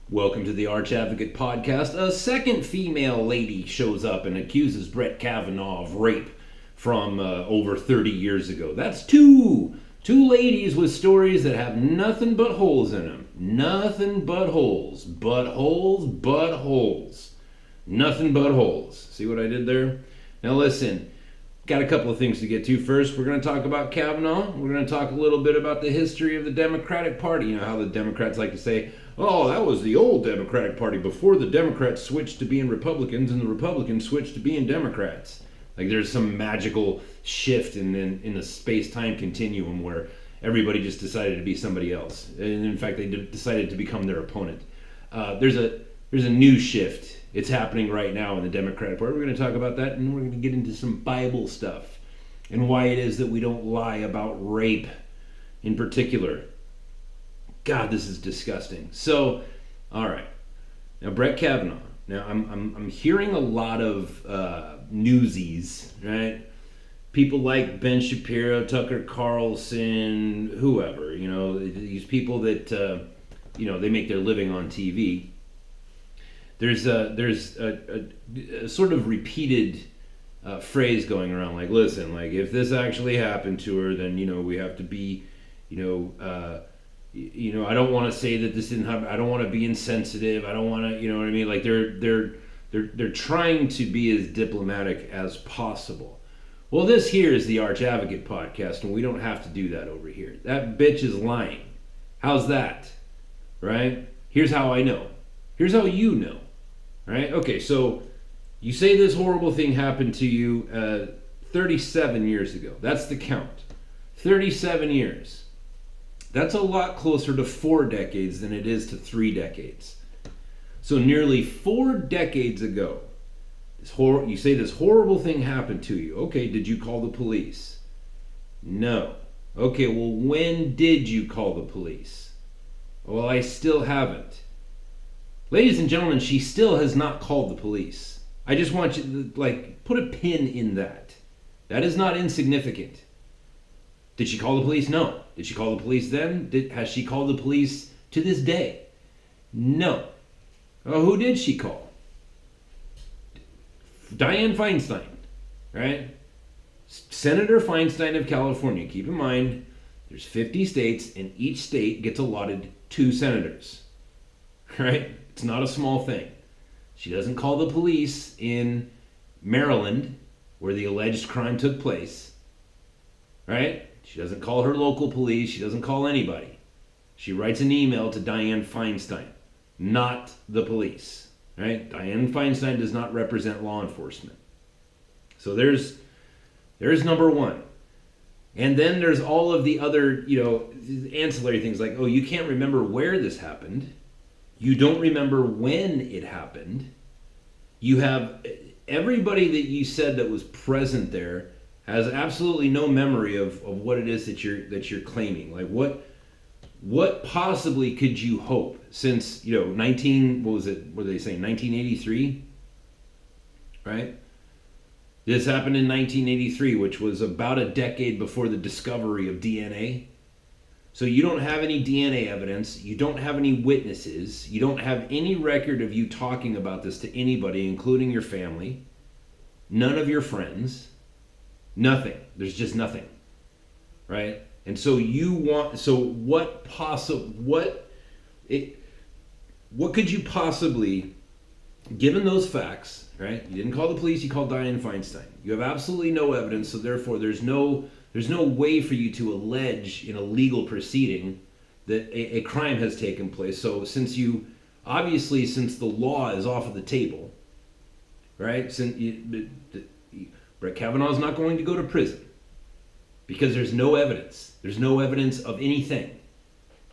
Welcome to the Arch Advocate podcast. A second female lady shows up and accuses Brett Kavanaugh of rape from over 30 years ago. That's two ladies with stories that have nothing but holes in them. Nothing but holes. But holes. Nothing but holes. See what I did there? Now listen, got a couple of things to get to. First, we're going to talk about Kavanaugh. We're going to talk a little bit about the history of the Democratic Party. You know how the Democrats like to say, oh, that was the old Democratic Party before the Democrats switched to being Republicans and the Republicans switched to being Democrats. Like there's some magical shift in the space-time continuum where everybody just decided to be somebody else. And in fact, they decided to become their opponent. There's a new shift. It's happening right now in the Democratic Party. We're going to talk about that, and we're going to get into some Bible stuff and why it is that we don't lie about rape in particular. God, this is disgusting. So, all right. Now, Brett Kavanaugh. Now, I'm hearing a lot of newsies, right? People like Ben Shapiro, Tucker Carlson, whoever. You know, these people that they make their living on TV. There's a sort of repeated phrase going around, like, listen, like if this actually happened to her, then we have to be, I don't want to say that this didn't happen. I don't want to be insensitive. I don't want to, you know what I mean? Like they're trying to be as diplomatic as possible. Well, this here is the Arch Advocate podcast, and we don't have to do that over here. That bitch is lying. How's that? Right? Here's how I know. Here's how you know. Right? Okay, so you say this horrible thing happened to you 37 years ago. That's the count. 37 years. That's a lot closer to 4 decades than it is to 3 decades. So nearly 4 decades ago, you say this horrible thing happened to you. Okay, did you call the police? No. Okay, well, when did you call the police? Well, I still haven't. Ladies and gentlemen, she still has not called the police. I just want you to, put a pin in that. That is not insignificant. Did she call the police? No. Did she call the police then? Has she called the police to this day? No. Oh, who did she call? Dianne Feinstein, right? Senator Feinstein of California. Keep in mind, there's 50 states, and each state gets allotted 2 senators, right? It's not a small thing. She doesn't call the police in Maryland, where the alleged crime took place, right? She doesn't call her local police. She doesn't call anybody. She writes an email to Dianne Feinstein, not the police, right? Dianne Feinstein does not represent law enforcement. So there's number one. And then there's all of the other, ancillary things like, oh, you can't remember where this happened. You don't remember when it happened. You have everybody that you said that was present there has absolutely no memory of what it is that you're claiming. Like what possibly could you hope since 1983, right? This happened in 1983, which was about a decade before the discovery of DNA. So you don't have any DNA evidence, you don't have any witnesses, you don't have any record of you talking about this to anybody, including your family, none of your friends, nothing. There's just nothing, right? And so what could you possibly, given those facts, right? You didn't call the police, you called Dianne Feinstein. You have absolutely no evidence, so therefore there's no way for you to allege in a legal proceeding that a crime has taken place. So since the law is off of the table, right? Brett Kavanaugh is not going to go to prison because there's no evidence. There's no evidence of anything.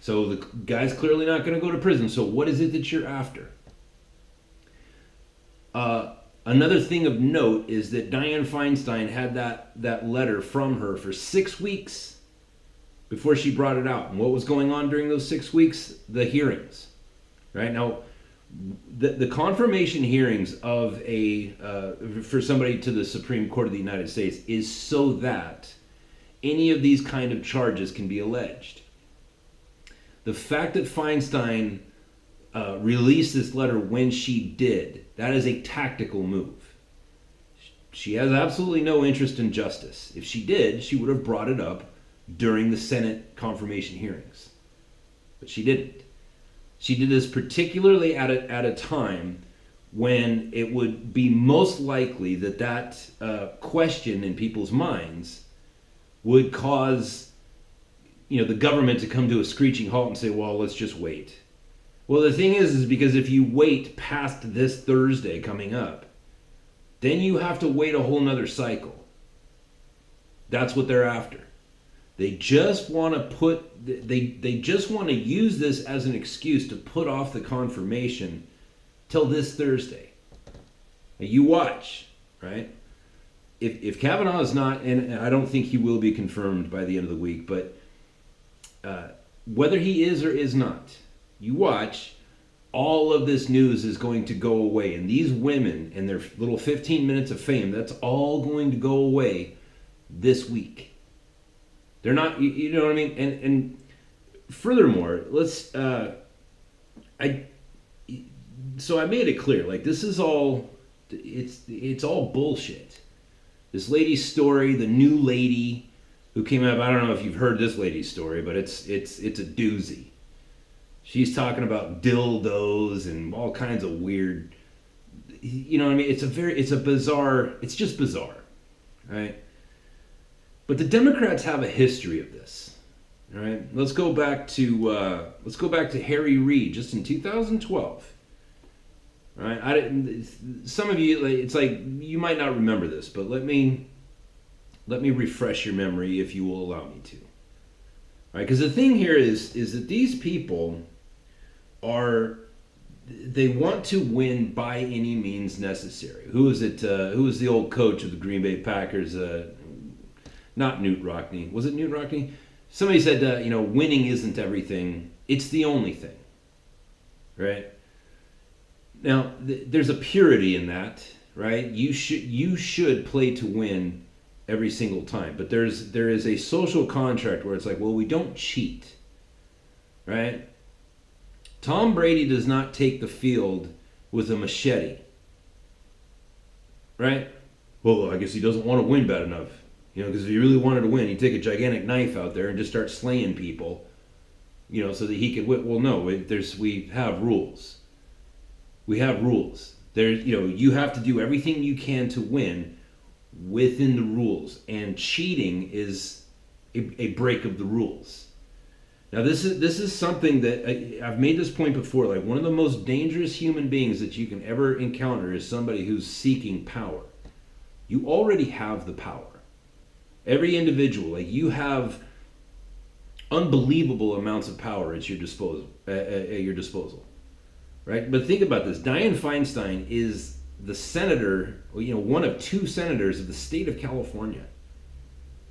So the guy's clearly not going to go to prison. So what is it that you're after? Another thing of note is that Dianne Feinstein had that letter from her for 6 weeks before she brought it out. And what was going on during those 6 weeks? The hearings. Right? Now, the confirmation hearings of for somebody to the Supreme Court of the United States is so that any of these kind of charges can be alleged. The fact that Feinstein release this letter when she did, that is a tactical move. She has absolutely no interest in justice. If she did, she would have brought it up during the Senate confirmation hearings. But she didn't. She did this particularly at a time when it would be most likely that question in people's minds would cause, the government to come to a screeching halt and say, well, let's just wait. Well, the thing is because if you wait past this Thursday coming up, then you have to wait a whole nother cycle. That's what they're after. They just want they just want to use this as an excuse to put off the confirmation till this Thursday. Now you watch, right? If Kavanaugh is not, and I don't think he will be confirmed by the end of the week, but whether he is or is not, you watch, all of this news is going to go away. And these women and their little 15 minutes of fame, that's all going to go away this week. They're not, you know what I mean? And furthermore, so I made it clear, like, this is all, it's all bullshit. This lady's story, the new lady who came up, I don't know if you've heard this lady's story, but it's a doozy. She's talking about dildos and all kinds of weird, you know what I mean? It's just bizarre, right? But the Democrats have a history of this, all right? Let's go back to Harry Reid, just in 2012. All right, some of you, it's like you might not remember this, but let me refresh your memory if you will allow me to. All right, because the thing here is that these people they want to win by any means necessary. Who was it? Who was the old coach of the Green Bay Packers? Not Newt Rockne. Was it Newt Rockne? Somebody said, winning isn't everything. It's the only thing. Right? Now, there's a purity in that, right? You should play to win every single time. But there is a social contract where it's like, well, we don't cheat. Right? Tom Brady does not take the field with a machete. Right? Well, I guess he doesn't want to win bad enough. Because if he really wanted to win, he'd take a gigantic knife out there and just start slaying people, so that he could win. Well, no, we have rules. We have rules. You have to do everything you can to win within the rules. And cheating is a break of the rules. Now, this is something that I've made this point before. Like, one of the most dangerous human beings that you can ever encounter is somebody who's seeking power. You already have the power. Every individual, like, you have unbelievable amounts of power at your disposal. Right? But think about this. Dianne Feinstein is the senator, one of two senators of the state of California.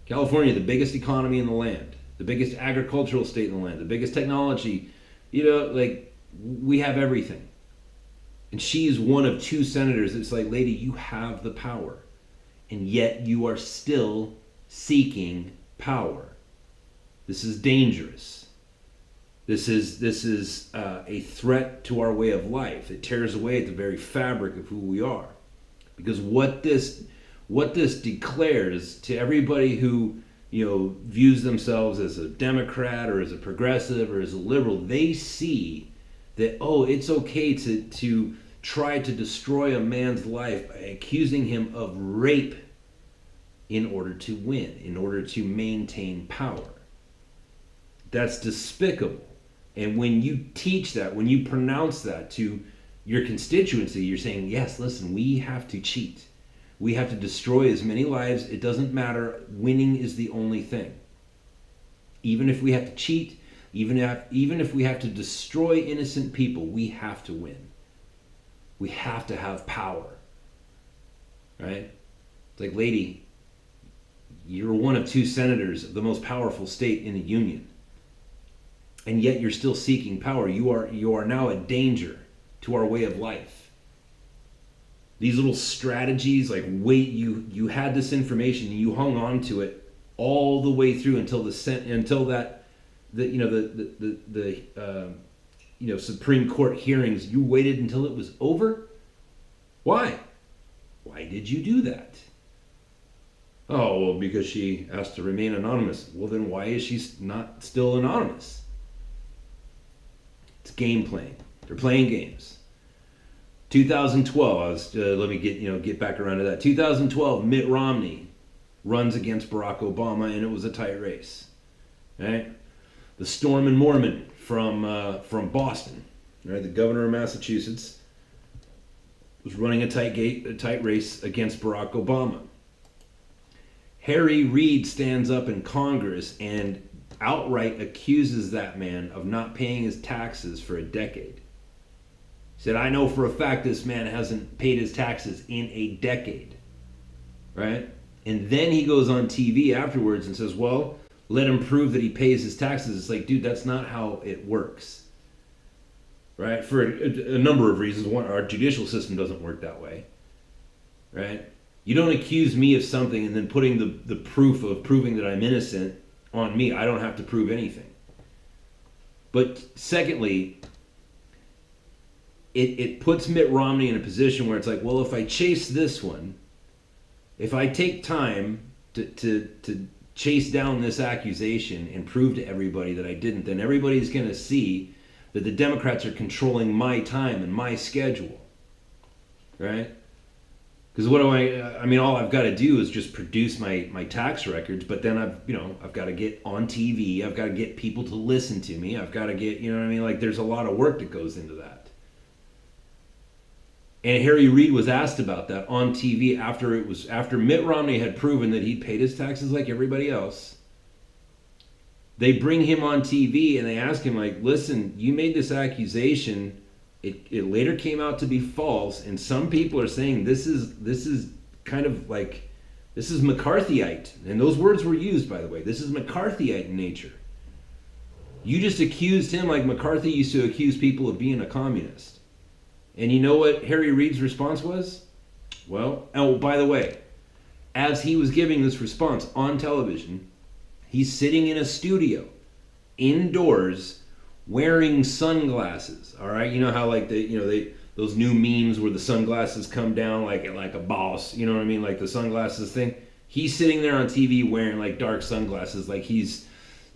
California, the biggest economy in the land, the biggest agricultural state in the land, the biggest technology. We have everything. And she's one of two senators. It's like, lady, you have the power. And yet you are still seeking power. This is dangerous. This is a threat to our way of life. It tears away at the very fabric of who we are. Because what this declares to everybody who views themselves as a Democrat or as a progressive or as a liberal, they see that, it's okay to try to destroy a man's life by accusing him of rape in order to win, in order to maintain power. That's despicable. And when you teach that, when you pronounce that to your constituency, you're saying, yes, listen, we have to cheat. We have to destroy as many lives. It doesn't matter. Winning is the only thing. Even if we have to cheat, even if we have to destroy innocent people, we have to win. We have to have power. Right? It's like, lady, you're one of two senators of the most powerful state in the union. And yet you're still seeking power. You are now a danger to our way of life. These little strategies, like, wait, you had this information and you hung on to it all the way through until Supreme Court hearings, you waited until it was over? Why? Why did you do that? Oh, well, because she asked to remain anonymous. Well, then why is she not still anonymous? It's game playing. They're playing games. 2012, let me get back around to that. 2012, Mitt Romney runs against Barack Obama, and it was a tight race. Right? The Storm and Mormon from Boston, right? The governor of Massachusetts was running a tight race against Barack Obama. Harry Reid stands up in Congress and outright accuses that man of not paying his taxes for a decade. He said, I know for a fact this man hasn't paid his taxes in a decade. Right? And then he goes on TV afterwards and says, well, let him prove that he pays his taxes. It's like, dude, that's not how it works. Right? For a number of reasons. One, our judicial system doesn't work that way. Right? You don't accuse me of something and then putting the proof of proving that I'm innocent on me. I don't have to prove anything. But secondly, it puts Mitt Romney in a position where it's like, well, if I chase this one, if I take time to chase down this accusation and prove to everybody that I didn't, then everybody's going to see that the Democrats are controlling my time and my schedule. Right? Because what do I mean, all I've got to do is just produce my tax records, but then I've got to get on TV, I've got to get people to listen to me, I've got to get, like there's a lot of work that goes into that. And Harry Reid was asked about that on TV after Mitt Romney had proven that he'd paid his taxes like everybody else. They bring him on TV and they ask him, like, listen, you made this accusation. It later came out to be false, and some people are saying this is kind of like, this is McCarthyite. And those words were used, by the way. This is McCarthyite in nature. You just accused him like McCarthy used to accuse people of being a communist. And you know what Harry Reid's response was? Well, oh, by the way, as he was giving this response on television, he's sitting in a studio, indoors, wearing sunglasses. All right, you know how like those new memes where the sunglasses come down like a boss. You know what I mean, like the sunglasses thing. He's sitting there on TV wearing like dark sunglasses, like he's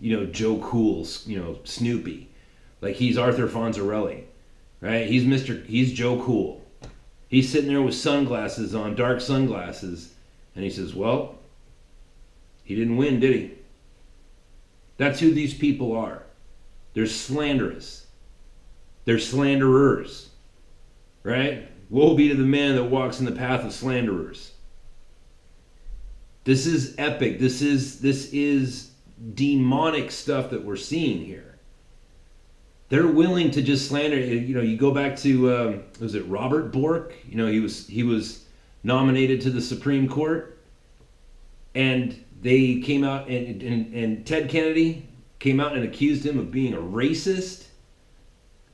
Joe Cool, Snoopy, like he's Arthur Fonzarelli. Right? He's Joe Cool. He's sitting there with sunglasses on, dark sunglasses, and he says, well, he didn't win, did he? That's who these people are. They're slanderous. They're slanderers. Right? Woe be to the man that walks in the path of slanderers. This is epic. This is demonic stuff that we're seeing here. They're willing to just slander. You go back to was it Robert Bork? He was nominated to the Supreme Court, and they came out and Ted Kennedy came out and accused him of being a racist,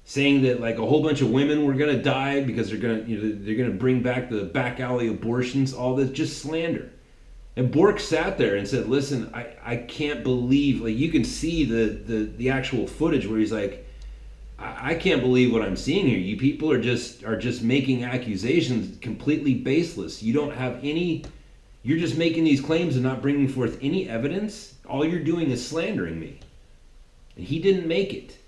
saying that like a whole bunch of women were gonna die because they're gonna bring back the back alley abortions. All this just slander. And Bork sat there and said, "Listen, I can't believe." Like you can see the actual footage where he's like, I can't believe what I'm seeing here. You people are just making accusations completely baseless. You don't have any. You're just making these claims and not bringing forth any evidence. All you're doing is slandering me. And he didn't make it.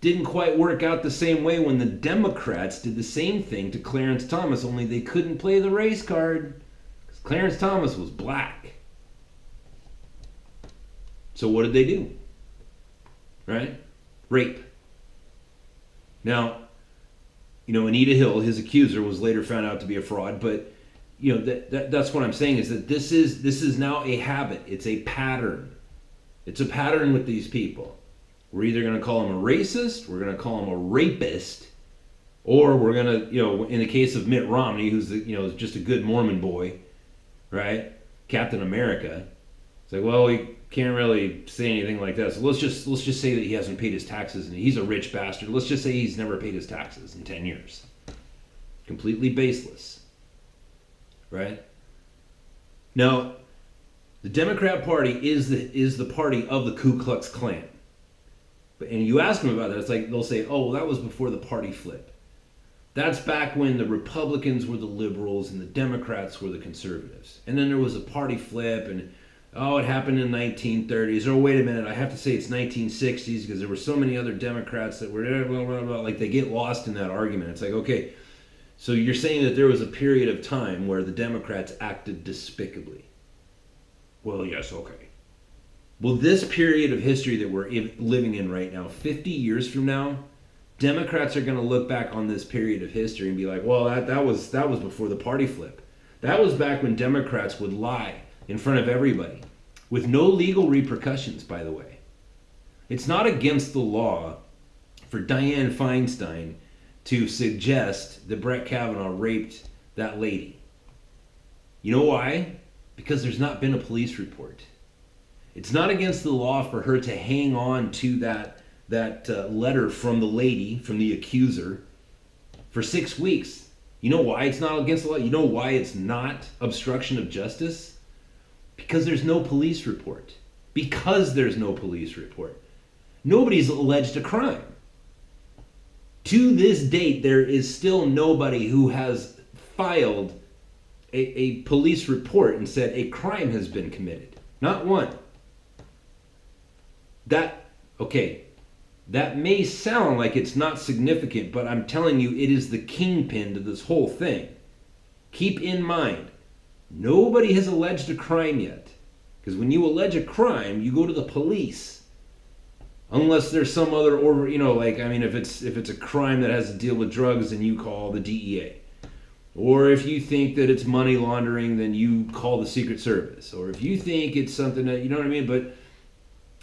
Didn't quite work out the same way when the Democrats did the same thing to Clarence Thomas, only they couldn't play the race card because Clarence Thomas was black. So what did they do? Right? Rape. Now, Anita Hill, his accuser, was later found out to be a fraud, but that's what I'm saying is that this is now a habit. It's a pattern. It's a pattern with these people. We're either going to call him a racist, we're going to call him a rapist, or we're going to, in the case of Mitt Romney, who's just a good Mormon boy, right? Captain America. It's like, well, we can't really say anything like that. So let's just say that he hasn't paid his taxes and he's a rich bastard. Let's just say he's never paid his taxes in 10 years. Completely baseless. Right? Now, the Democrat Party is the party of the Ku Klux Klan. And you ask them about that, it's like they'll say, oh, well, that was before the party flip. That's back when the Republicans were the liberals and the Democrats were the conservatives. And then there was a party flip, and oh, it happened in the 1930s. Or wait a minute, I have to say it's 1960s because there were so many other Democrats that were blah, blah, blah. Like they get lost in that argument. It's like, okay, so you're saying that there was a period of time where the Democrats acted despicably. Well, yes, okay. Well, this period of history that we're living in right now, 50 years from now, Democrats are going to look back on this period of history and be like, well, that was before the party flip. That was back when Democrats would lie in front of everybody with no legal repercussions, by the way. It's not against the law for Dianne Feinstein to suggest that Brett Kavanaugh raped that lady. You know why? Because there's not been a police report. It's not against the law for her to hang on to that letter from the lady, from the accuser, for 6 weeks. You know why it's not against the law? You know why it's not obstruction of justice? Because there's no police report. Because there's no police report. Nobody's alleged a crime. To this date, there is still nobody who has filed a police report and said a crime has been committed. Not one. That may sound like it's not significant, but I'm telling you, it is the kingpin to this whole thing. Keep in mind, nobody has alleged a crime yet. Because when you allege a crime, you go to the police. Unless there's some other order, if it's a crime that has to deal with drugs, then you call the DEA. Or if you think that it's money laundering, then you call the Secret Service. Or if you think it's something that, you know what I mean? But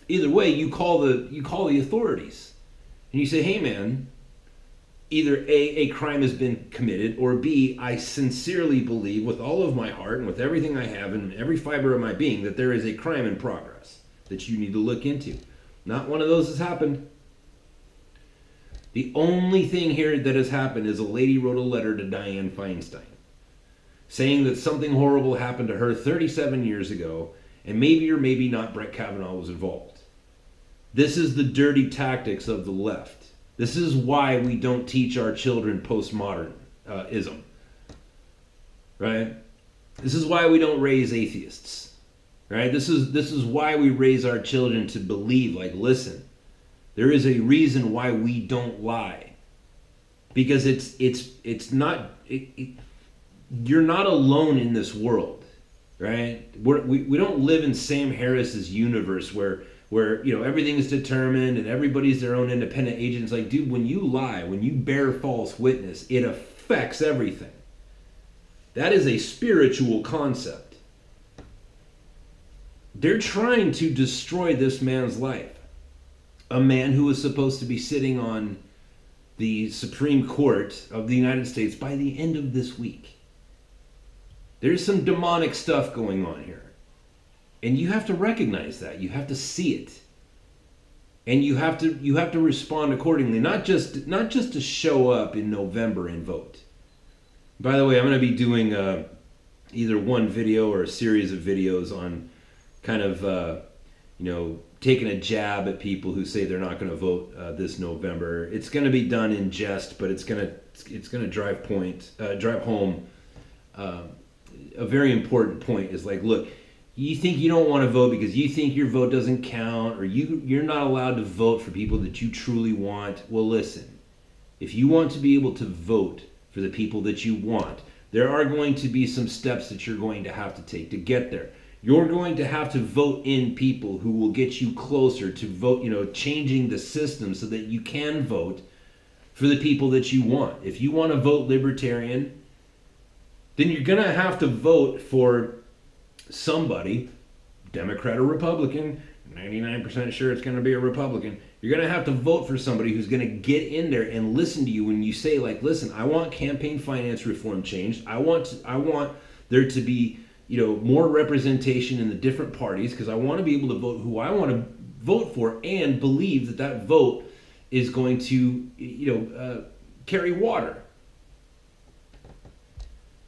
either way, you call the authorities. And you say, hey man, either A, crime has been committed, or B, I sincerely believe with all of my heart and with everything I have and every fiber of my being that there is a crime in progress that you need to look into. Not one of those has happened. The only thing here that has happened is a lady wrote a letter to Dianne Feinstein saying that something horrible happened to her 37 years ago, and maybe or maybe not Brett Kavanaugh was involved. This is the dirty tactics of the left. This is why we don't teach our children postmodernism. Right? This is why we don't raise atheists. Right? This is why we raise our children to believe, like, listen, there is a reason why we don't lie. Because it's not, you're not alone in this world, right? We don't live in Sam Harris's universe where everything is determined and everybody's their own independent agent. It's like, dude, when you lie, when you bear false witness, it affects everything. That is a spiritual concept. They're trying to destroy this man's life. A man who was supposed to be sitting on the Supreme Court of the United States by the end of this week. There's some demonic stuff going on here. And you have to recognize that. You have to see it. And you have to respond accordingly, not just to show up in November and vote. By the way, I'm going to be doing either one video or a series of videos on kind of taking a jab at people who say they're not going to vote this November. It's going to be done in jest, but it's going to drive home a very important point. Is like, look, you think you don't want to vote because you think your vote doesn't count, or you're not allowed to vote for people that you truly want. Well, listen, if you want to be able to vote for the people that you want, there are going to be some steps that you're going to have to take to get there. You're going to have to vote in people who will get you closer to vote, changing the system so that you can vote for the people that you want. If you want to vote libertarian, then you're going to have to vote for somebody, Democrat or Republican, 99% sure it's going to be a Republican. You're going to have to vote for somebody who's going to get in there and listen to you when you say, like, listen, I want campaign finance reform changed. I want there to be more representation in the different parties, because I want to be able to vote who I want to vote for and believe that vote is going to, carry water.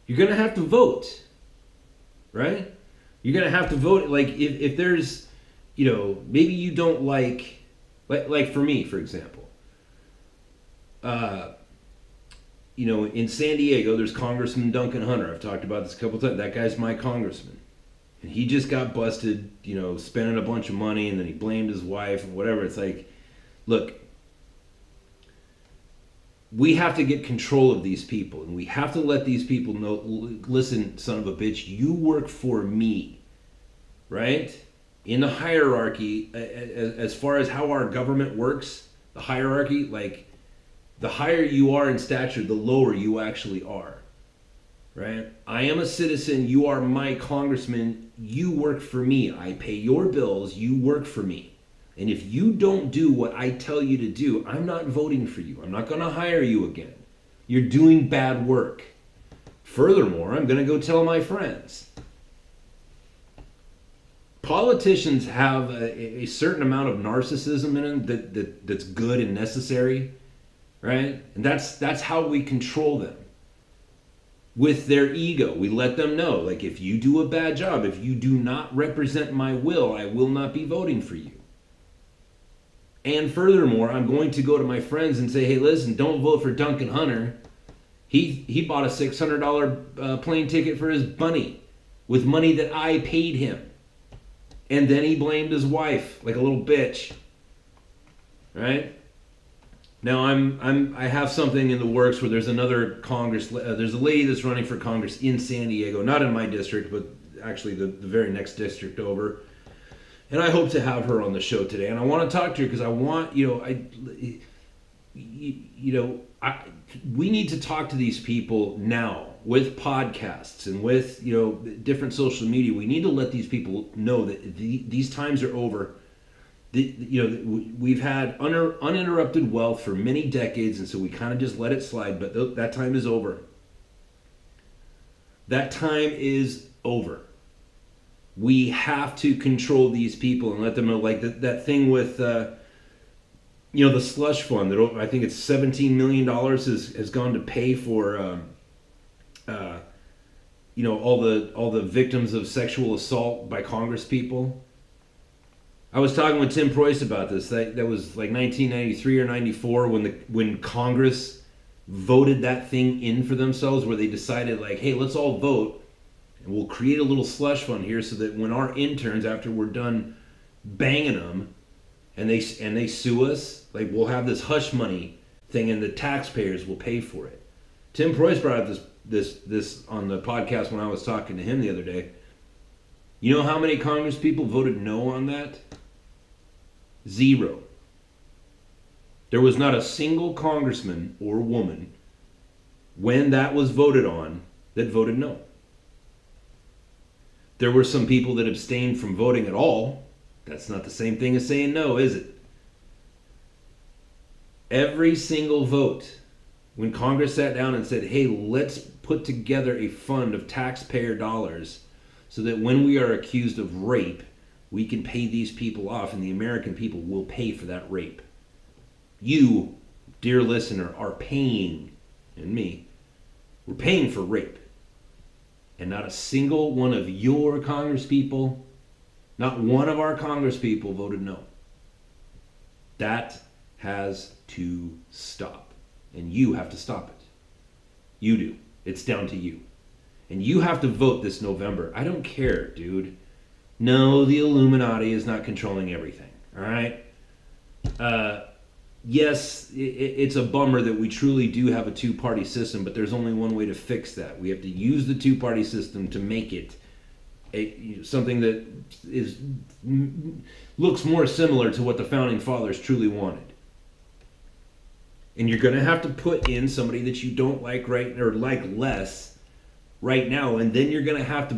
You're going to have to vote, right? You're going to have to vote. Like if there's, maybe you don't like Like for me, for example, in San Diego, there's Congressman Duncan Hunter. I've talked about this a couple times. That guy's my congressman. And he just got busted, spending a bunch of money, and then he blamed his wife and whatever. It's like, look, we have to get control of these people, and we have to let these people know, listen, son of a bitch, you work for me, right? In the hierarchy, as far as how our government works, the hierarchy, like, the higher you are in stature, the lower you actually are, right? I am a citizen, you are my congressman, you work for me, I pay your bills, you work for me. And if you don't do what I tell you to do, I'm not voting for you. I'm not going to hire you again. You're doing bad work. Furthermore, I'm going to go tell my friends. Politicians have a certain amount of narcissism in them that's good and necessary, right? And that's how we control them. With their ego, we let them know, like, if you do a bad job, if you do not represent my will, I will not be voting for you. And furthermore, I'm going to go to my friends and say, hey, listen, don't vote for Duncan Hunter. He bought a $600 plane ticket for his bunny with money that I paid him. And then he blamed his wife like a little bitch. Right? Now I have something in the works where there's another there's a lady that's running for Congress in San Diego, not in my district, but actually the very next district over. And I hope to have her on the show today. And I want to talk to her because I want, we need to talk to these people now with podcasts and with, different social media. We need to let these people know that these times are over. We've had uninterrupted wealth for many decades, and so we kind of just let it slide. But that time is over. That time is over. We have to control these people and let them know, like that thing with, the slush fund. That I think it's $17 million has gone to pay for, all the victims of sexual assault by Congress people. I was talking with Tim Preuss about this. That was like 1993 or 94 when Congress voted that thing in for themselves, where they decided, like, hey, let's all vote. And we'll create a little slush fund here so that when our interns, after we're done banging them, and they sue us, like, we'll have this hush money thing, and the taxpayers will pay for it. Tim Preuss brought up this on the podcast when I was talking to him the other day. You know how many Congress people voted no on that? 0. There was not a single congressman or woman when that was voted on that voted no. There were some people that abstained from voting at all. That's not the same thing as saying no, is it? Every single vote, when Congress sat down and said, hey, let's put together a fund of taxpayer dollars so that when we are accused of rape, we can pay these people off and the American people will pay for that rape. You, dear listener, are paying, and me, we're paying for rape. And not a single one of your congresspeople, not one of our congresspeople voted no. That has to stop. And you have to stop it. You do. It's down to you. And you have to vote this November. I don't care, dude. No, the Illuminati is not controlling everything. All right? Yes, it's a bummer that we truly do have a two-party system, but there's only one way to fix that. We have to use the two-party system to make it something that looks more similar to what the Founding Fathers truly wanted. And you're going to have to put in somebody that you don't like or like less right now, and then you're going to have to,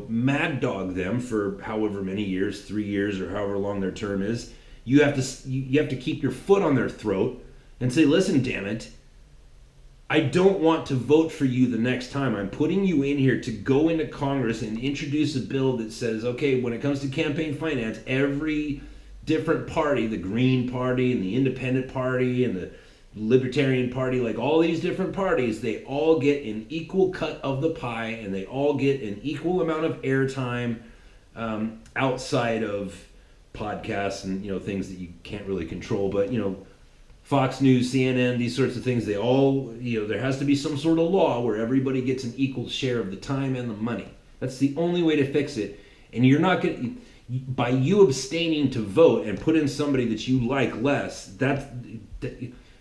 mad dog them for however many years, 3 years or however long their term is. You have to keep your foot on their throat and say, listen, damn it, I don't want to vote for you the next time. I'm putting you in here to go into Congress and introduce a bill that says, okay, when it comes to campaign finance, every different party, the Green Party and the Independent Party and the Libertarian Party, like all these different parties, they all get an equal cut of the pie and they all get an equal amount of airtime outside of podcasts and things that you can't really control, but Fox News, CNN, these sorts of things, they all, there has to be some sort of law where everybody gets an equal share of the time and the money. That's the only way to fix it. And you're not going to, by you abstaining to vote and put in somebody that you like less,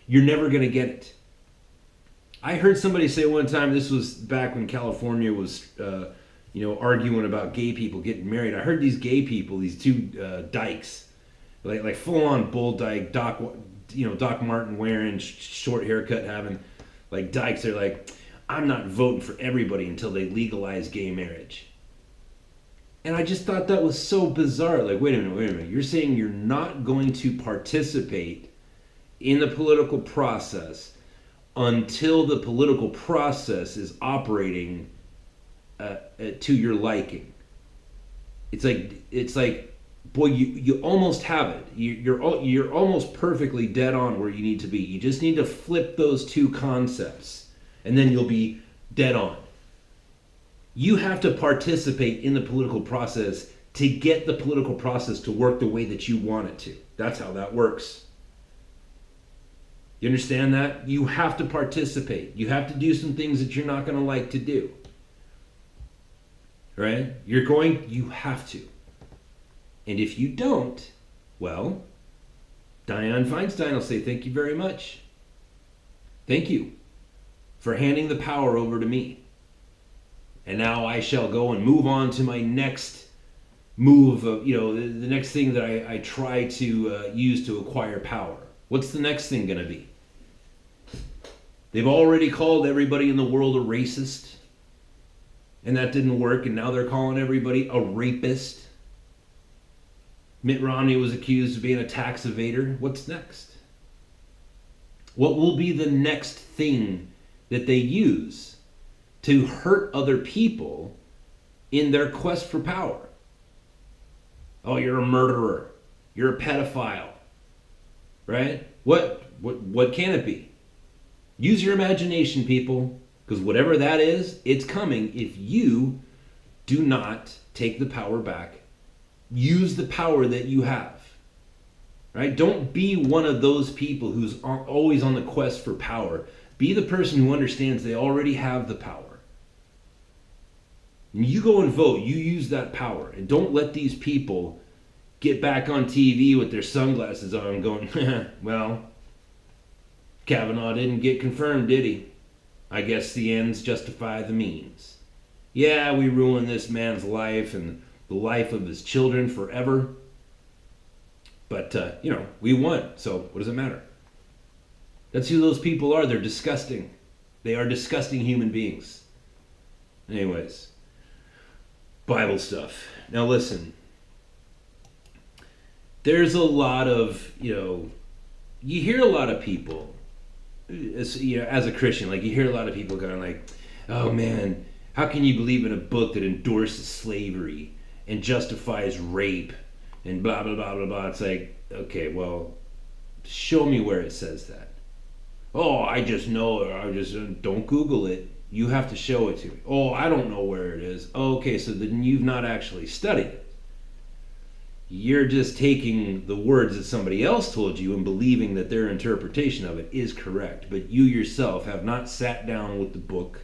you're never going to get it. I heard somebody say one time, this was back when California was, arguing about gay people getting married. I heard these gay people, these two dykes, like full-on bull dyke, Doc Martin wearing, short haircut having, like dykes. They're like, I'm not voting for everybody until they legalize gay marriage. And I just thought that was so bizarre. Like, wait a minute. You're saying you're not going to participate in the political process until the political process is operating to your liking. It's like, boy, you almost have it. You're almost perfectly dead on where you need to be. You just need to flip those two concepts, and then you'll be dead on. You have to participate in the political process to get the political process to work the way that you want it to. That's how that works. You understand that? You have to participate. You have to do some things that you're not going to like to do. Right? You have to. And if you don't, well, Dianne Feinstein will say, thank you very much. Thank you for handing the power over to me. And now I shall go and move on to my next move of, the next thing that I try to use to acquire power. What's the next thing going to be? They've already called everybody in the world a racist. And that didn't work. And now they're calling everybody a rapist. Mitt Romney was accused of being a tax evader. What's next? What will be the next thing that they use to hurt other people in their quest for power? Oh, you're a murderer. You're a pedophile. Right? What can it be? Use your imagination, people, because whatever that is, it's coming if you do not take the power back. Use the power that you have. Right? Don't be one of those people who's always on the quest for power. Be the person who understands they already have the power. And you go and vote. You use that power. And don't let these people get back on TV with their sunglasses on going, well, Kavanaugh didn't get confirmed, did he? I guess the ends justify the means. Yeah, we ruined this man's life and the life of his children forever. But, we won. So what does it matter? That's who those people are. They're disgusting. They are disgusting human beings. Anyways, Bible stuff. Now listen. There's a lot of, you hear a lot of people, as a Christian, like you hear a lot of people going like, oh man, how can you believe in a book that endorses slavery and justifies rape and blah, blah, blah, blah, blah. It's like, okay, well, show me where it says that. Oh, I just know, don't Google it. You have to show it to me. Oh, I don't know where it is. Oh, okay, so then you've not actually studied it. You're just taking the words that somebody else told you and believing that their interpretation of it is correct. But you yourself have not sat down with the book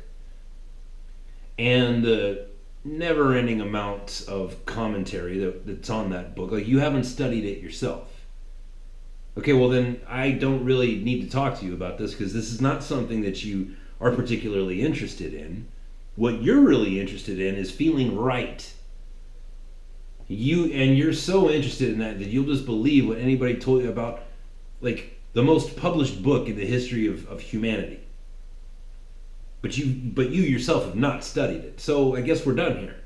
and the never-ending amounts of commentary that's on that book. Like, you haven't studied it yourself. Okay, well then I don't really need to talk to you about this because this is not something that you are particularly interested in. What you're really interested in is feeling right. You're so interested in that you'll just believe what anybody told you about, like, the most published book in the history of humanity. But you yourself have not studied it. So I guess we're done here,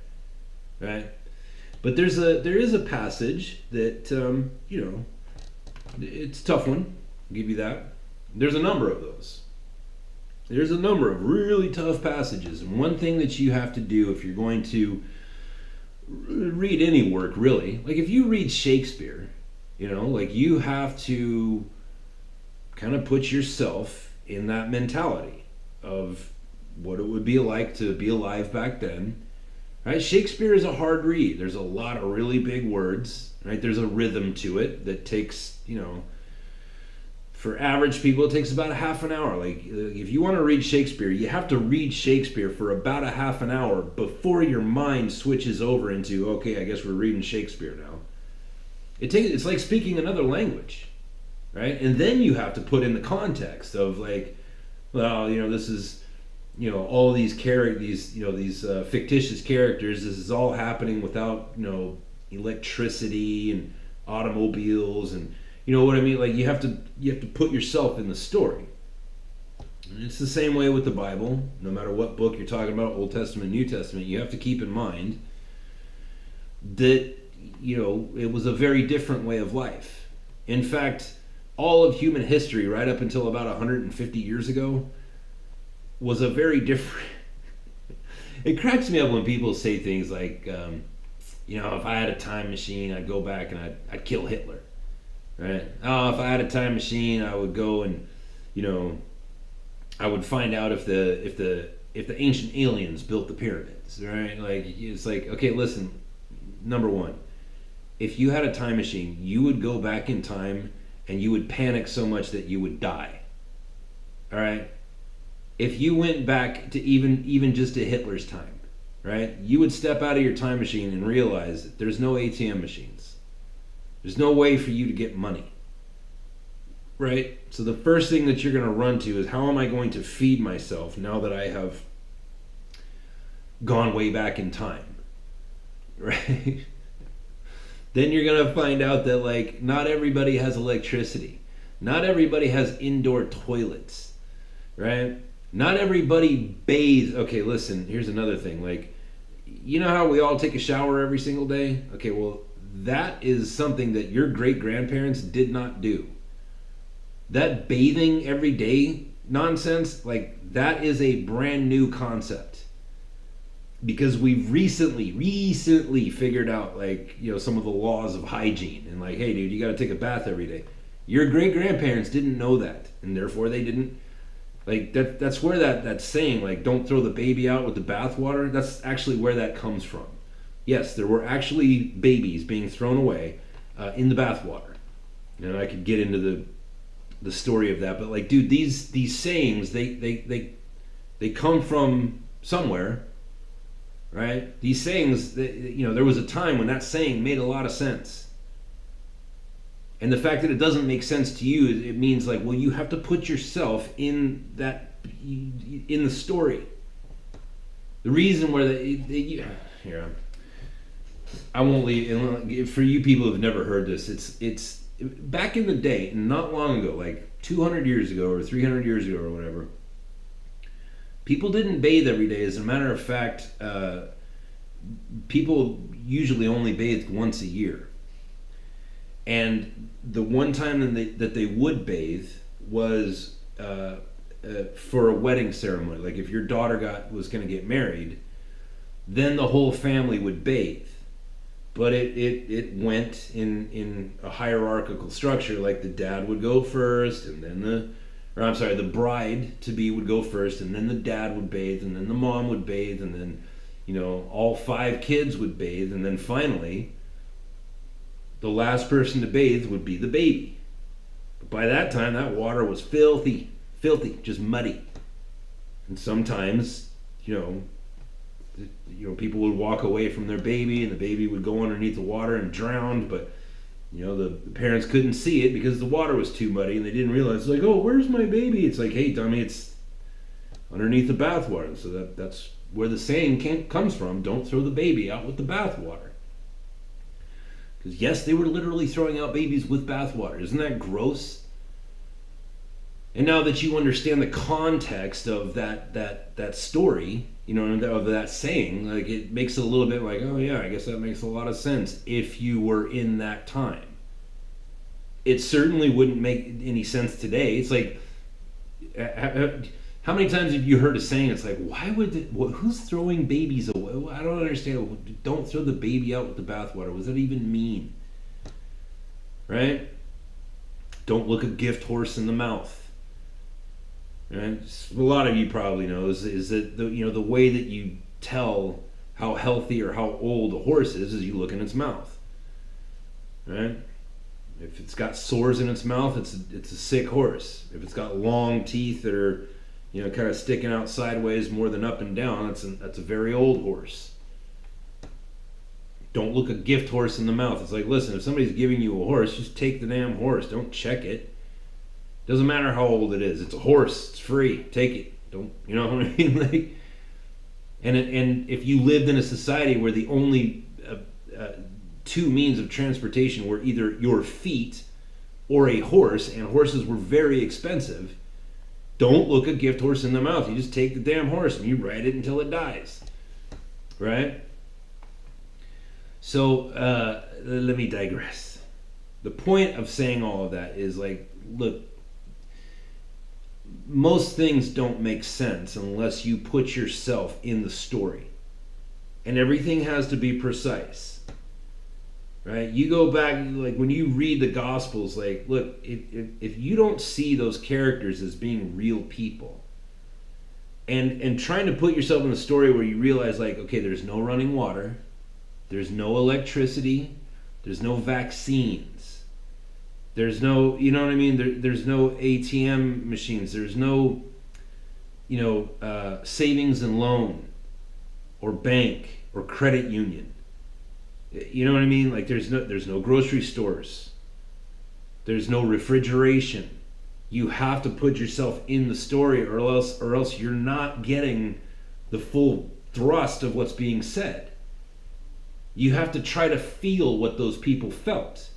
right? But there is a passage that it's a tough one. I'll give you that. There's a number of those. There's a number of really tough passages, and one thing that you have to do if you're going to read any work, really, like if you read Shakespeare, like you have to kind of put yourself in that mentality of what it would be like to be alive back then, right? Shakespeare is a hard read. There's a lot of really big words, right? There's a rhythm to it that takes, for average people, it takes about a half an hour. Like, if you want to read Shakespeare, you have to read Shakespeare for about a half an hour before your mind switches over into, okay, I guess we're reading Shakespeare now. It's like speaking another language, right? And then you have to put in the context of, like, well, this is, all these these fictitious characters. This is all happening without, electricity and automobiles, and what I mean. Like, you have to put yourself in the story. And it's the same way with the Bible. No matter what book you're talking about, Old Testament, New Testament, you have to keep in mind that it was a very different way of life. In fact, all of human history, right up until about 150 years ago, was a very different. It cracks me up when people say things like, if I had a time machine, I'd go back and I'd kill Hitler, right? Oh, if I had a time machine, I would go and, I would find out if the ancient aliens built the pyramids, right? Like, it's like, okay, listen, number one, if you had a time machine, you would go back in time and you would panic so much that you would die. All right? If you went back to even just to Hitler's time, right? You would step out of your time machine and realize that there's no ATM machines. There's no way for you to get money. Right? So the first thing that you're going to run to is, how am I going to feed myself now that I have gone way back in time? Right? Then you're going to find out that, like, not everybody has electricity. Not everybody has indoor toilets, right? Not everybody bathes. Okay, listen, here's another thing. Like, how we all take a shower every single day? Okay, well, that is something that your great-grandparents did not do. That bathing every day nonsense, like, that is a brand new concept. Because we've recently figured out, like, some of the laws of hygiene, and, like, hey, dude, you got to take a bath every day. Your great grandparents didn't know that, and therefore they didn't, like, that's where that saying, like, don't throw the baby out with the bathwater, that's actually where that comes from. Yes, there were actually babies being thrown away in the bathwater, and I could get into the story of that, but, like, dude, these sayings, they come from somewhere. Right? These sayings, there was a time when that saying made a lot of sense. And the fact that it doesn't make sense to you, it means, like, well, you have to put yourself in the story. The reason where here, I won't leave. For you people who've never heard this, it's back in the day, not long ago, like 200 years ago or 300 years ago or whatever. People didn't bathe every day. As a matter of fact, people usually only bathed once a year. And the one time that they would bathe was for a wedding ceremony. Like, if your daughter was going to get married, then the whole family would bathe. But it went in a hierarchical structure. Like, the dad would go first, and then the bride-to-be would go first, and then the dad would bathe, and then the mom would bathe, and then, all 5 kids would bathe, and then finally, the last person to bathe would be the baby. But by that time, that water was filthy, just muddy. And sometimes, people would walk away from their baby, and the baby would go underneath the water and drown, but the parents couldn't see it because the water was too muddy, and they didn't realize, it's like, oh, where's my baby? It's like, hey, dummy, it's underneath the bathwater. So that's where the saying comes from, don't throw the baby out with the bathwater. Because, yes, they were literally throwing out babies with bathwater. Isn't that gross? And now that you understand the context of that story, of that saying, like, it makes it a little bit like, oh yeah, I guess that makes a lot of sense if you were in that time. It certainly wouldn't make any sense today. It's like, how many times have you heard a saying, it's like, who's throwing babies away? I don't understand. Don't throw the baby out with the bathwater. What does that even mean? Right? Don't look a gift horse in the mouth. Right? A lot of you probably know is that the way that you tell how healthy or how old a horse is you look in its mouth. right? If it's got sores in its mouth, it's a sick horse. If it's got long teeth that are, kind of sticking out sideways more than up and down, that's a very old horse. Don't look a gift horse in the mouth. It's like, listen, if somebody's giving you a horse, just take the damn horse. Don't check it. Doesn't matter how old it is. It's a horse. It's free. Take it. Don't, you know what I mean? Like, and if you lived in a society where the only two means of transportation were either your feet or a horse, and horses were very expensive, don't look a gift horse in the mouth. You just take the damn horse and you ride it until it dies, right? So let me digress. The point of saying all of that is, like, look, most things don't make sense unless you put yourself in the story, and everything has to be precise, right? You go back, like when you read the Gospels, like, look, if you don't see those characters as being real people, and trying to put yourself in the story where you realize, like, okay, there's no running water, there's no electricity, there's no vaccines, there's no, you know what I mean? There's no ATM machines, there's no, savings and loan or bank or credit union. You know what I mean? Like, there's no grocery stores. There's no refrigeration. You have to put yourself in the story, or else you're not getting the full thrust of what's being said. You have to try to feel what those people felt.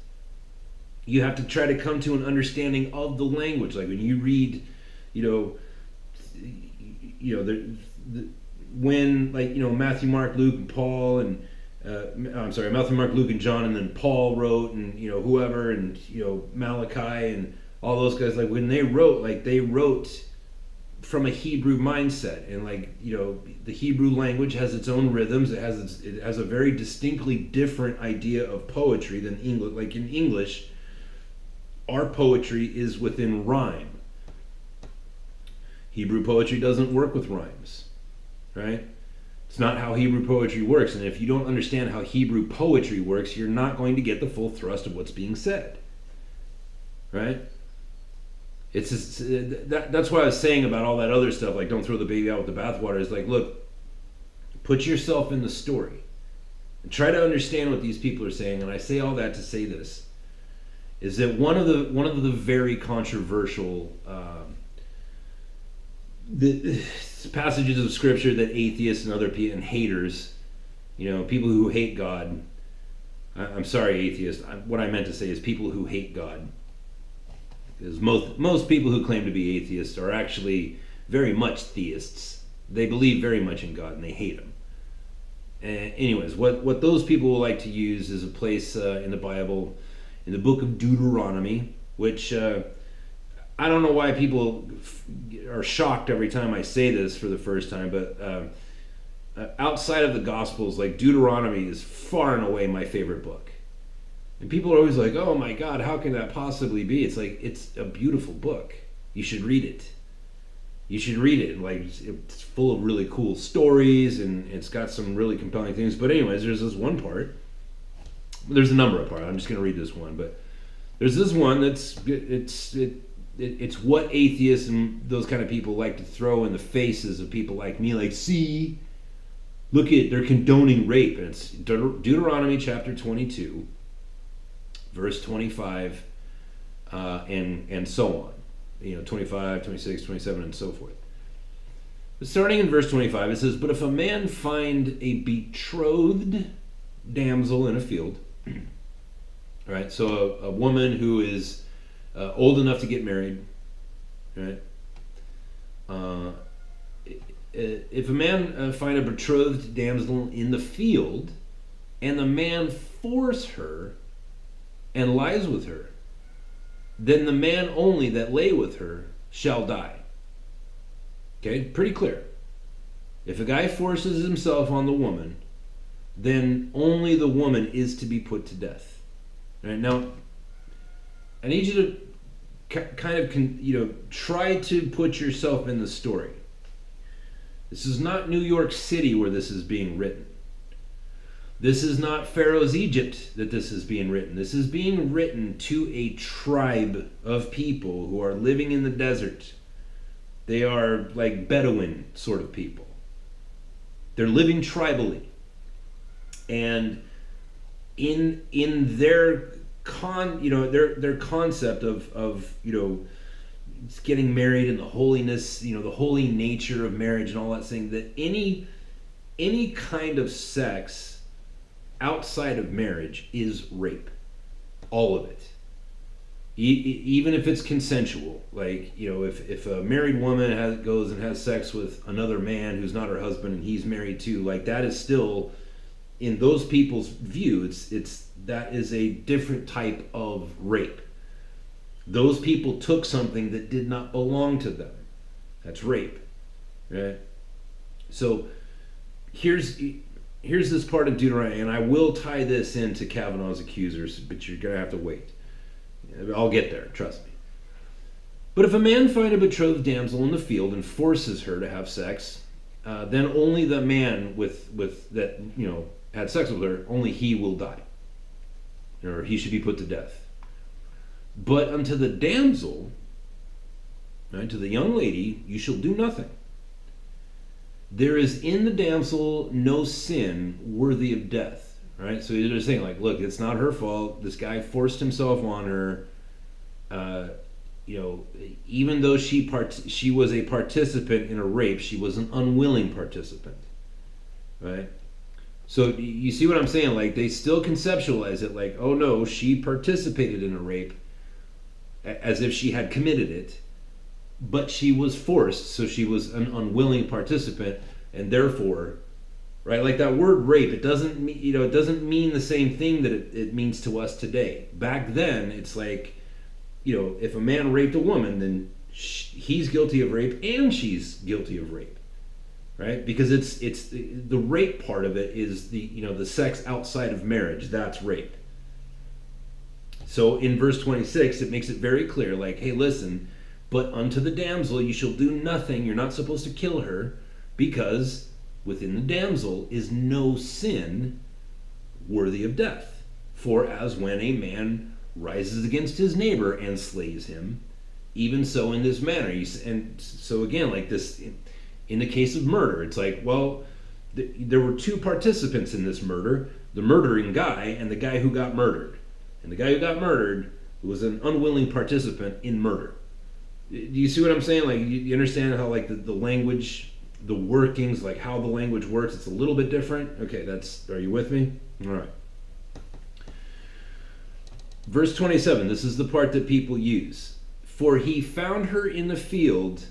You have to try to come to an understanding of the language. Like when you read, when, like, Matthew, Mark, Luke, and Paul, and Matthew, Mark, Luke, and John, and then Paul wrote, and whoever, and Malachi, and all those guys. Like when they wrote from a Hebrew mindset, and the Hebrew language has its own rhythms. It has a very distinctly different idea of poetry than English. Like in English, our poetry is within rhyme. Hebrew poetry doesn't work with rhymes, right? It's not how Hebrew poetry works, and if you don't understand how Hebrew poetry works, you're not going to get the full thrust of what's being said, right? That's what I was saying about all that other stuff, like don't throw the baby out with the bathwater. Is like, look, put yourself in the story and try to understand what these people are saying. And I say all that to say this, is that one of the very controversial the passages of scripture that atheists and other people and haters, people who hate God, I'm sorry, atheists, what I meant to say is people who hate God, because most people who claim to be atheists are actually very much theists. They believe very much in God and they hate him. And anyways, what those people will like to use is a place in the Bible, in the book of Deuteronomy, which I don't know why people are shocked every time I say this for the first time, but outside of the Gospels, like Deuteronomy is far and away my favorite book. And people are always like, oh my God, how can that possibly be? It's like, it's a beautiful book. You should read it. You should read it. Like, it's full of really cool stories, and it's got some really compelling things. But anyways, there's this one part. There's a number of parts. I'm just going to read this one, but there's this one it's what atheists and those kind of people like to throw in the faces of people like me. Like, see, look at, they're condoning rape, and it's Deuteronomy chapter 22, verse 25, and so on. 25, 26, 27, and so forth. But starting in verse 25, it says, "But if a man find a betrothed damsel in a field," right? So a woman who is old enough to get married, right? If a man find a betrothed damsel in the field, and the man force her and lies with her, then the man only that lay with her shall die. Okay, pretty clear. If a guy forces himself on the woman, then only the woman is to be put to death. All right, now, I need you to kind of, try to put yourself in the story. This is not New York City where this is being written. This is not Pharaoh's Egypt that this is being written. This is being written to a tribe of people who are living in the desert. They are like Bedouin sort of people. They're living tribally. And in their their concept of getting married and the holiness, the holy nature of marriage and all that thing, that any kind of sex outside of marriage is rape. All of it. Even if it's consensual. Like, if a married woman goes and has sex with another man who's not her husband and he's married too, like, that is still, in those people's view, that is a different type of rape. Those people took something that did not belong to them. That's rape, right? So here's this part of Deuteronomy, and I will tie this into Kavanaugh's accusers, but you're gonna have to wait. I'll get there, trust me. But if a man find a betrothed damsel in the field and forces her to have sex, then only the man with that had sex with her, only he will die, or he should be put to death. But unto the damsel, right, to the young lady, you shall do nothing. There is in the damsel no sin worthy of death. Right? So they're saying, like, look, it's not her fault. This guy forced himself on her. Even though she was a participant in a rape, she was an unwilling participant. Right? So you see what I'm saying? Like, they still conceptualize it like, oh no, she participated in a rape as if she had committed it, but she was forced, so she was an unwilling participant, and therefore, right, like that word rape, it doesn't mean, it doesn't mean the same thing that it means to us today. Back then, it's like, if a man raped a woman, then he's guilty of rape and she's guilty of rape. Right? Because it's the rape part of it is the sex outside of marriage. That's rape. So in verse 26, it makes it very clear, like, hey, listen, but unto the damsel you shall do nothing. You're not supposed to kill her, because within the damsel is no sin worthy of death. For as when a man rises against his neighbor and slays him, even so in this manner. And so again, like this, in the case of murder, it's like, well, there were two participants in this murder, the murdering guy and the guy who got murdered. And the guy who got murdered was an unwilling participant in murder. Do you see what I'm saying? Like, you understand how, like, the language, the workings, like how the language works, it's a little bit different? Okay, are you with me? All right. Verse 27, this is the part that people use. For he found her in the field,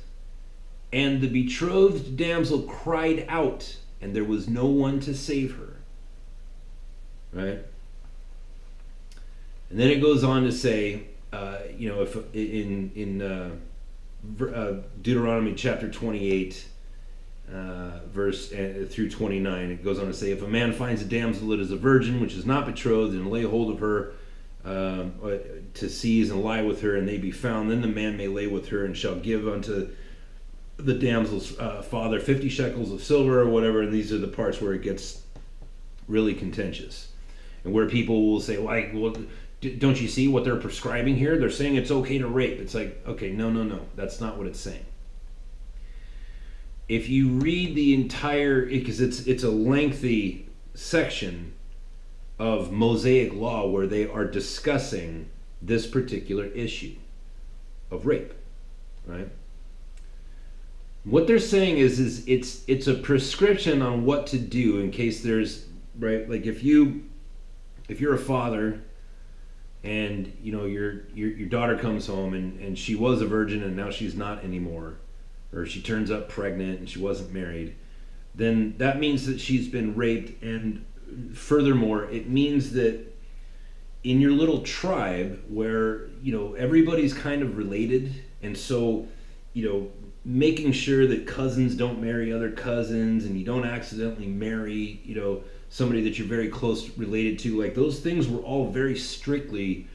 and the betrothed damsel cried out, and there was no one to save her. Right? And then it goes on to say, if in Deuteronomy chapter 28, verse through 29, it goes on to say, if a man finds a damsel that is a virgin, which is not betrothed, and lay hold of her to seize and lie with her, and they be found, then the man may lay with her, and shall give unto the damsel's father 50 shekels of silver or whatever. And these are the parts where it gets really contentious, and where people will say, like, well, don't you see what they're prescribing here? They're saying it's okay to rape. It's like, okay, no, that's not what it's saying. If you read the entire, because it's a lengthy section of Mosaic law where they are discussing this particular issue of rape, right? What they're saying is it's a prescription on what to do in case there's, right, like if you're a father and your daughter comes home and she was a virgin and now she's not anymore, or she turns up pregnant and she wasn't married, then that means that she's been raped. And furthermore, it means that in your little tribe where everybody's kind of related, and so making sure that cousins don't marry other cousins, and you don't accidentally marry somebody that you're very close related to, like those things were all very strictly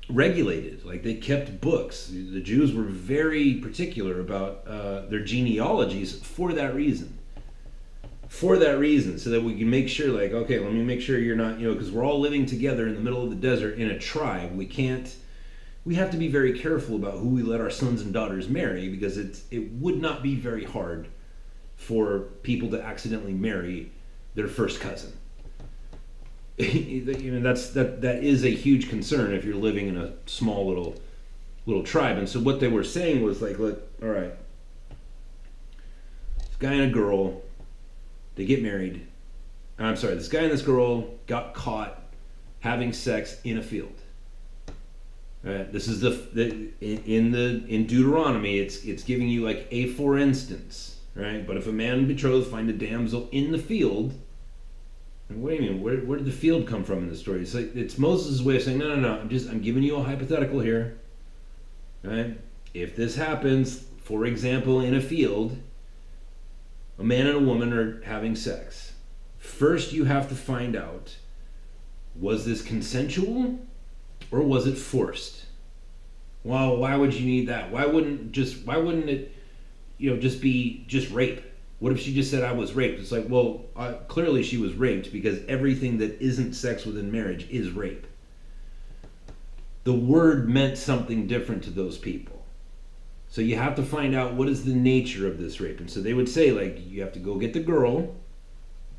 regulated. Like, they kept books. The Jews were very particular about their genealogies for that reason. for that reason, so that we can make sure, like, okay, let me make sure you're not, because we're all living together in the middle of the desert in a tribe. We have to be very careful about who we let our sons and daughters marry, because it would not be very hard for people to accidentally marry their first cousin. That is a huge concern if you're living in a small little tribe. And so what they were saying was like, look, all right, this guy and a girl, they get married. I'm sorry, this guy and this girl got caught having sex in a field. Right? This is in Deuteronomy, it's giving you like a for instance, right? But if a man betrothed find a damsel in the field, and wait a minute, where did the field come from in the story? It's Moses' way of saying, no, I'm giving you a hypothetical here, right? If this happens, for example, in a field, a man and a woman are having sex. First, you have to find out, was this consensual or was it forced? Well, why would you need that? Why wouldn't it, just be rape? What if she just said I was raped? It's like, well, clearly she was raped, because everything that isn't sex within marriage is rape. The word meant something different to those people. So you have to find out, what is the nature of this rape? And so they would say, like, you have to go get the girl,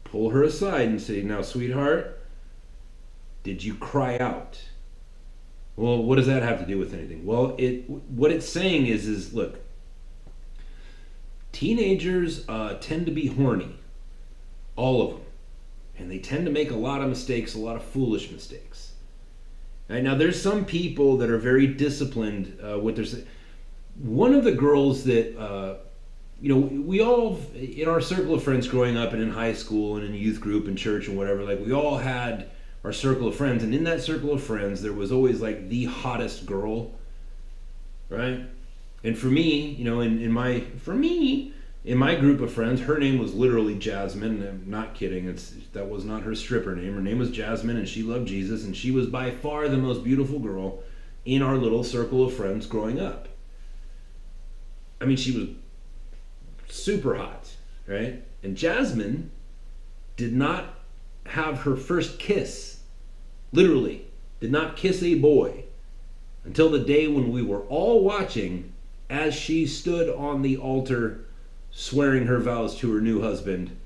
pull her aside and say, now, sweetheart, did you cry out? Well, what does that have to do with anything? Well, what it's saying is look, teenagers tend to be horny, all of them, and they tend to make a lot of mistakes, a lot of foolish mistakes. Right? Now, there's some people that are very disciplined with their. One of the girls that we all, in our circle of friends growing up and in high school and in youth group and church and whatever, like, we all had our circle of friends, and in that circle of friends there was always like the hottest girl, right? And for me, in my group of friends, her name was literally Jasmine. I'm not kidding. That was not her stripper name. Her name was Jasmine, and she loved Jesus, and she was by far the most beautiful girl in our little circle of friends growing up. I mean, she was super hot, right? And Jasmine did not have her first kiss, literally, did not kiss a boy until the day when we were all watching as she stood on the altar swearing her vows to her new husband,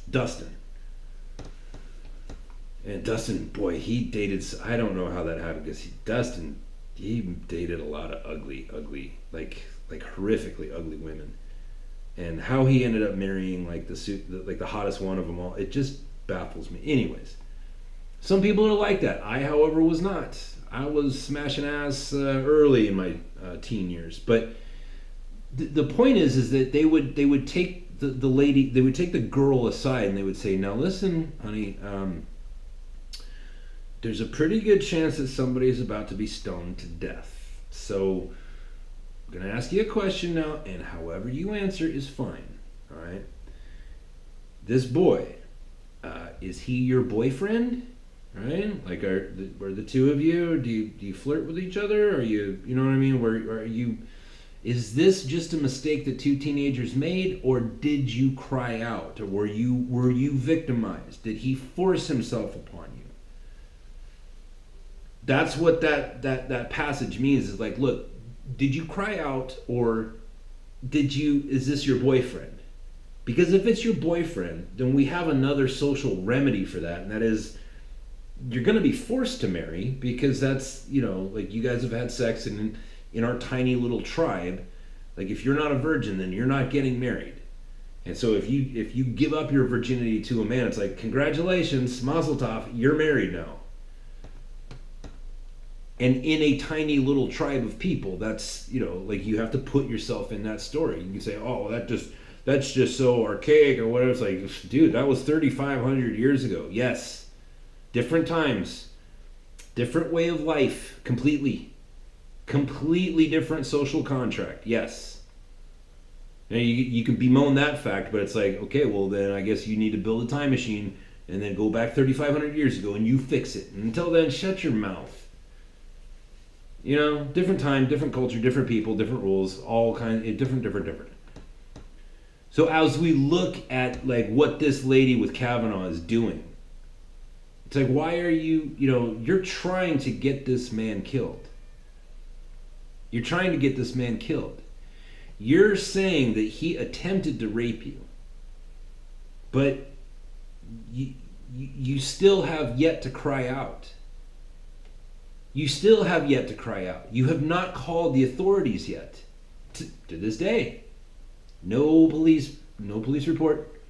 Dustin. And Dustin, boy, he dated, I don't know how that happened, because Dustin dated a lot of ugly, like horrifically ugly women. And how he ended up marrying like the hottest one of them all, it just baffles me. Anyways, some people are like that. I, however, was not. I was smashing ass early in my teen years. But the point is that they would take the lady, they would take the girl aside, and they would say, now listen, honey, there's a pretty good chance that somebody is about to be stoned to death. So I'm going to ask you a question now, and however you answer is fine, all right? This boy, is he your boyfriend, right? Like, are the two of you, do you flirt with each other? Are you know what I mean? Is this just a mistake that two teenagers made, or did you cry out? Or were you victimized? Did he force himself upon you? That's what that passage means, is like, look, did you cry out, or is this your boyfriend? Because if it's your boyfriend, then we have another social remedy for that, and that is, you're going to be forced to marry, because that's, like, you guys have had sex, and in our tiny little tribe, like, if you're not a virgin, then you're not getting married. And so if you give up your virginity to a man, it's like, congratulations, mazel tov, you're married now. And in a tiny little tribe of people, that's, like, you have to put yourself in that story. You can say, oh, that's just so archaic or whatever. It's like, dude, that was 3,500 years ago. Yes. Different times. Different way of life. Completely different social contract. Yes. Now, you can bemoan that fact, but it's like, okay, well, then I guess you need to build a time machine and then go back 3,500 years ago and you fix it. And until then, shut your mouth. Different time, different culture, different people, different rules, all kinds, different. So as we look at like what this lady with Kavanaugh is doing, it's like, why are you, you're trying to get this man killed. You're trying to get this man killed. You're saying that he attempted to rape you, but you still have yet to cry out. You still have yet to cry out. You have not called the authorities yet. To this day, no police report,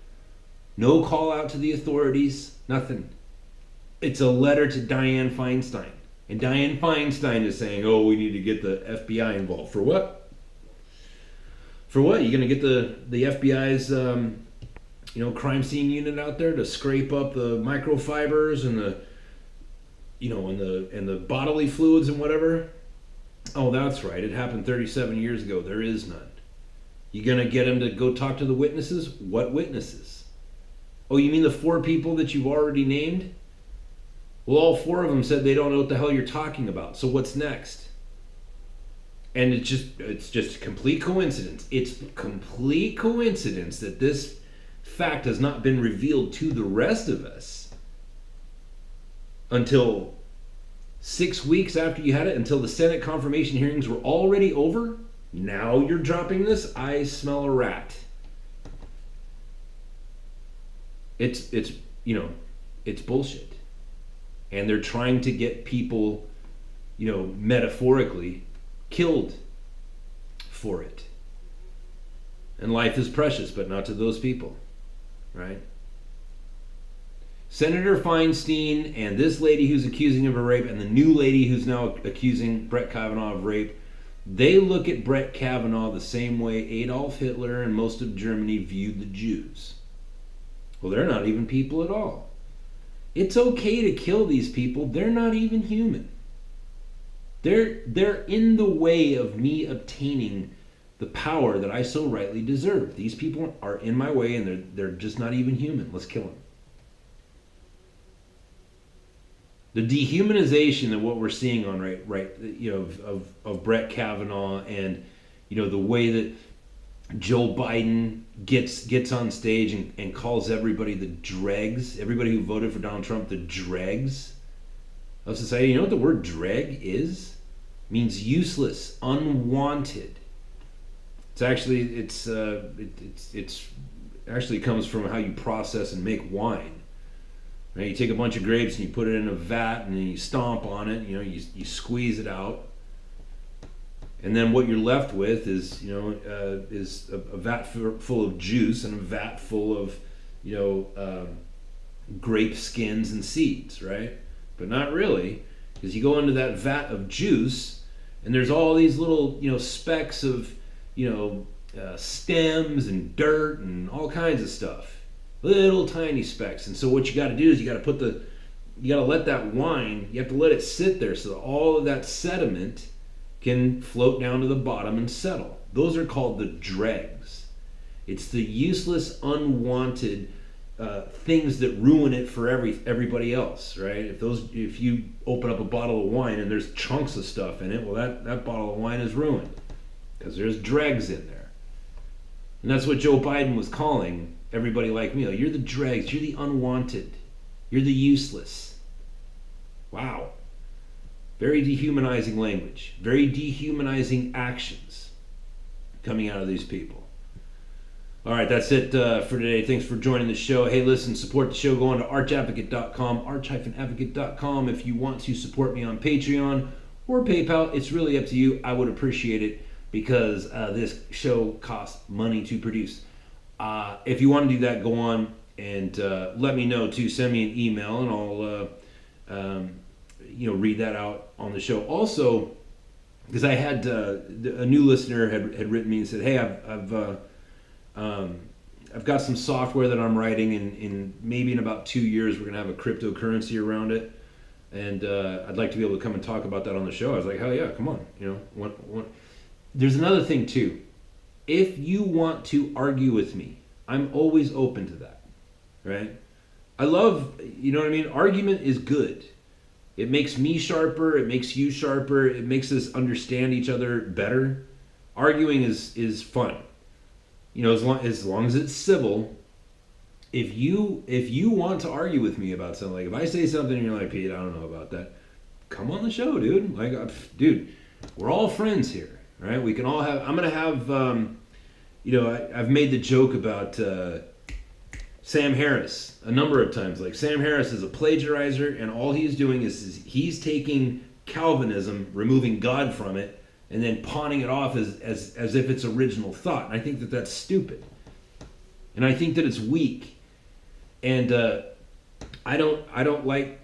no call out to the authorities, nothing. It's a letter to Dianne Feinstein. And Dianne Feinstein is saying, oh, we need to get the FBI involved. For what? For what? You going to get the FBI's crime scene unit out there to scrape up the microfibers and the bodily fluids and whatever? Oh, that's right. It happened 37 years ago. There is none. You going to get him to go talk to the witnesses? What witnesses? Oh, you mean the 4 people that you've already named? Well, all 4 of them said they don't know what the hell you're talking about. So what's next? And it's just complete coincidence. It's complete coincidence that this fact has not been revealed to the rest of us until 6 weeks after you had it, until the Senate confirmation hearings were already over. Now you're dropping this? I smell a rat. It's bullshit. And they're trying to get people, metaphorically killed for it. And life is precious, but not to those people, right? Senator Feinstein and this lady who's accusing him of rape and the new lady who's now accusing Brett Kavanaugh of rape, they look at Brett Kavanaugh the same way Adolf Hitler and most of Germany viewed the Jews. Well, they're not even people at all. It's okay to kill these people. They're not even human. They're in the way of me obtaining the power that I so rightly deserve. These people are in my way, and they're just not even human. Let's kill them. The dehumanization of what we're seeing on of Brett Kavanaugh, and the way that Joe Biden gets on stage and calls everybody the dregs, everybody who voted for Donald Trump, the dregs of society. You know what the word dreg is? It means useless, unwanted. It's actually actually comes from how you process and make wine. Right? You take a bunch of grapes and you put it in a vat and then you stomp on it. You squeeze it out. And then what you're left with is, a vat full of juice and a vat full of, grape skins and seeds, right? But not really, because you go into that vat of juice, and there's all these little, specks of, stems and dirt and all kinds of stuff, little tiny specks. And so what you got to do is you got to let that wine, you have to let it sit there so that all of that sediment can float down to the bottom and settle. Those are called the dregs. It's the useless, unwanted things that ruin it for everybody else, right? If you open up a bottle of wine and there's chunks of stuff in it, well, that bottle of wine is ruined because there's dregs in there. And that's what Joe Biden was calling everybody like me. You're the dregs. You're the unwanted. You're the useless. Wow. Very dehumanizing language, very dehumanizing actions coming out of these people. All right, that's it for today. Thanks for joining the show. Hey, listen, support the show. Go on to archadvocate.com, arch-advocate.com if you want to support me on Patreon or PayPal. It's really up to you. I would appreciate it because this show costs money to produce. If you want to do that, go on and let me know too. Send me an email and I'll read that out on the show. Also, because I had a new listener had written me and said, hey, I've got some software that I'm writing, in maybe in about 2 years we're gonna have a cryptocurrency around it, and I'd like to be able to come and talk about that on the show. I was like, hell yeah, come on. There's another thing too. If you want to argue with me, I'm always open to that, right? I love, argument is good. It makes me sharper. It makes you sharper. It makes us understand each other better. Arguing is fun. as long as it's civil. If you want to argue with me about something, like if I say something and you're like, Pete, I don't know about that, come on the show, dude. Like, dude, we're all friends here, right? We can all have. I'm gonna have. I've made the joke about Sam Harris a number of times. Like, Sam Harris is a plagiarizer, and all he's doing is he's taking Calvinism, removing God from it, and then pawning it off as if it's original thought. And I think that that's stupid, and I think that it's weak. And I don't like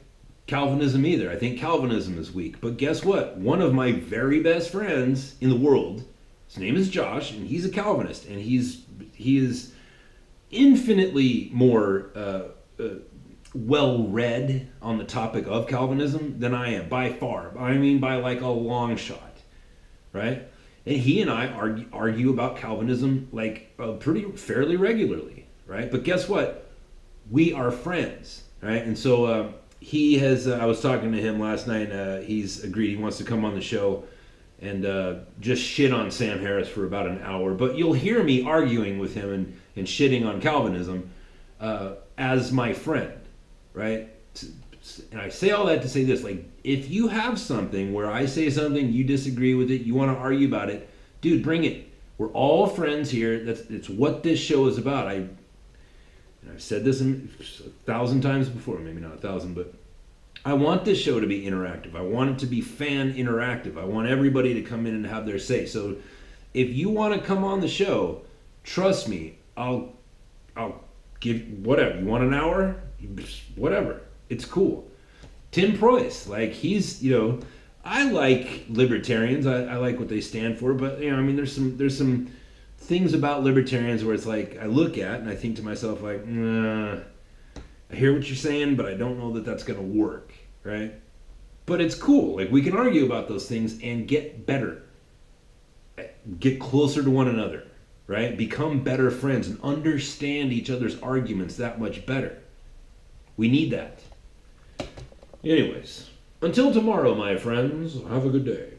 Calvinism either. I think Calvinism is weak. But guess what? One of my very best friends in the world, his name is Josh, and he's a Calvinist, and he is infinitely more well-read on the topic of Calvinism than I am, by far. I mean, by like a long shot, right? And he and I argue about Calvinism like fairly regularly, right? But guess what? We are friends, right? And so he has, I was talking to him last night, he's agreed he wants to come on the show and just shit on Sam Harris for about an hour. But you'll hear me arguing with him and shitting on Calvinism as my friend, right? And I say all that to say this, like, if you have something where I say something, you disagree with it, you want to argue about it, dude, bring it. We're all friends here. It's what this show is about. I've said this 1,000 times before, maybe not 1,000, but I want this show to be interactive. I want it to be fan interactive. I want everybody to come in and have their say. So if you want to come on the show, trust me, I'll give whatever. You want an hour? Whatever. It's cool. Tim Preuss, like, he's, I like libertarians. I like what they stand for, but I mean, there's some things about libertarians where it's like I look at and I think to myself, like, I hear what you're saying, but I don't know that that's going to work, right? But it's cool. Like, we can argue about those things and get better, get closer to one another, right? Become better friends and understand each other's arguments that much better. We need that. Anyways, until tomorrow, my friends, have a good day.